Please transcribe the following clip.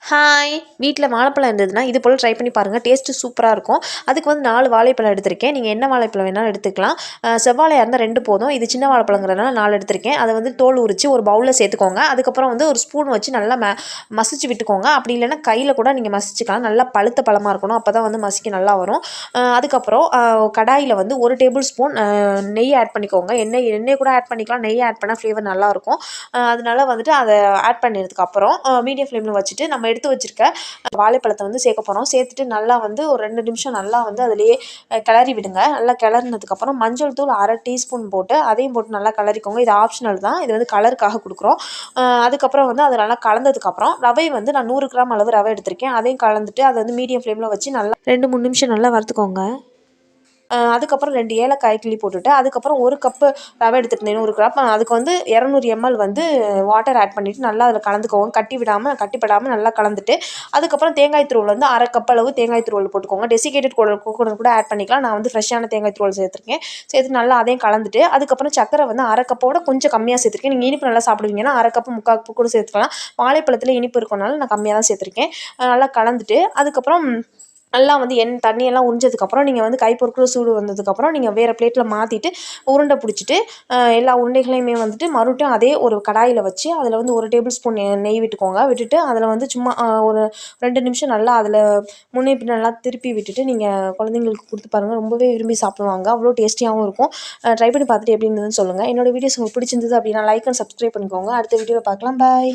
Hi! வீட்ல வாழைப்பழம் இருந்ததுன்னா, இது போல ட்ரை பண்ணி பாருங்க. டேஸ்ட்டு சூப்பரா இருக்கும். அதுக்கு வந்து 4 வாழைப்பழம் எடுத்திருக்கேன். நீங்க என்ன வாழைப்பழம் வேணாலும் எடுத்துக்கலாம். செவ்வாழையா இருந்தா 2 போதும். இது சின்ன வாழைப்பழங்கிறதுனால 4 எடுத்திருக்கேன். அத வந்து தோல் உரிச்சு ஒரு பவுல்ல சேர்த்துக்கோங்க. அதுக்கப்புறம் வந்து ஒரு ஸ்பூன் வச்சு நல்லா மசிச்சு விட்டுக்கோங்க. அப்படி இல்லைன்னா கையில கூட நீங்க மசிச்சுக்கலாம். நல்லா பழுத்த பழமா இருக்கணும். அப்பதான் வந்து மசிக்க நல்லா வரும். அதுக்கப்புறம் கடாயில வந்து 1 டேபிள் ஸ்பூன் நெய் ஆட் பண்ணிக்கோங்க. எண்ணெய் எண்ணெய் கூட ஆட் பண்ணிக்கலாம். நெய் ஆட் பண்ணா ஃப்ளேவர் நல்லாயிருக்கும். அதனால வந்துட்டு அத ஆட் பண்ணதுக்கப்புறம் மீடியம் ஃப்ளேம்ல வச்சுட்டு நம்ம எடுத்து வச்சிருக்க வாழைப்பழத்தை வந்து சேர்க்க போகிறோம். சேர்த்துட்டு நல்லா வந்து ஒரு 2 நிமிஷம் நல்லா வந்து அதிலேயே கிளறி விடுங்க. நல்லா கிளறினதுக்கப்புறம் மஞ்சள் தூள் 1/2 டீஸ்பூன் போட்டு அதையும் போட்டு நல்லா கிளறிக்கோங்க. இது ஆப்ஷனல் தான். இது வந்து கலருக்காக கொடுக்குறோம். அதுக்கப்புறம் வந்து அது நல்லா கலந்ததுக்கப்புறம் ரவை வந்து நான் 100 கிராம் அளவு ரவை எடுத்திருக்கேன். அதையும் கலந்துட்டு அதை வந்து மீடியம் ஃப்ளேமில் வச்சு நல்லா 2, 3 நிமிஷம் நல்லா வறுத்துக்கோங்க. அதுக்கப்புறம் 2 ஏலக்காய் கிள்ளி போட்டுட்டு, அதுக்கப்புறம் 1 கப்பு ரவை எடுத்துருந்தேன் 100 கிராம். அதுக்கு வந்து 200 எம்எல் வந்து வாட்டர் ஆட் பண்ணிவிட்டு நல்லா அதில் கலந்துக்கோங்க. கட்டிப்படாமல் நல்லா கலந்துட்டு, அதுக்கப்புறம் தேங்காய் துருவல் வந்து 1/2 கப் அளவு தேங்காய் துருவல் போட்டுக்கோங்க. டெசிகேட்டட் கோகோனட் கூட ஆட் பண்ணிக்கலாம். நான் வந்து ஃப்ரெஷ்ஷான தேங்காய் துருவல் சேர்த்துருக்கேன். சேர்த்து நல்லா அதையும் கலந்துட்டு, அதுக்கப்புறம் சர்க்கரை வந்து 1/2 கப்போட கொஞ்சம் கம்மியாக சேர்த்துருக்கேன். நீங்கள் இனிப்பு நல்லா சாப்பிடுவீங்கன்னா 1/2 கப்பு, 3/4 கப்பு கூட சேர்த்துக்கலாம். வாழைப்பழத்தில் இனிப்பு இருக்கனால நான் கம்மியாக தான் சேர்த்துருக்கேன். நல்லா கலந்துட்டு, அதுக்கப்புறம் நல்லா வந்து தண்ணியெல்லாம் உறிஞ்சதுக்கப்புறம் நீங்கள் வந்து கை பொறுக்கிற சூடு வந்ததுக்கப்புறம் நீங்கள் வேறு பிளேட்டில் மாற்றிட்டு உருண்டை பிடிச்சிட்டு எல்லா உருண்டைகளையுமே வந்துட்டு மறுபடியும் அதே ஒரு கடாயில் வச்சு அதில் வந்து 1 டேபிள் ஸ்பூன் நெய் விட்டுக்கோங்க. விட்டுட்டு அதில் வந்து சும்மா ஒரு 2 நிமிஷம் நல்லா அதில் முன்னே பின்ன நல்லா திருப்பி விட்டுட்டு நீங்கள் குழந்தைங்களுக்கு கொடுத்து பாருங்கள். ரொம்பவே விரும்பி சாப்பிடுவாங்க. அவ்வளோ டேஸ்டியாகவும் இருக்கும். ட்ரை பண்ணி பார்த்துட்டு எப்படி இருந்ததுன்னு சொல்லுங்கள். என்னோடய வீடியோஸ் உங்களுக்கு பிடிச்சிருந்தது அப்படின்னா லைக் அண்ட் சப்ஸ்கிரைப் பண்ணிக்கோங்க. அடுத்த வீடியோவில் பார்க்கலாம். பாய்.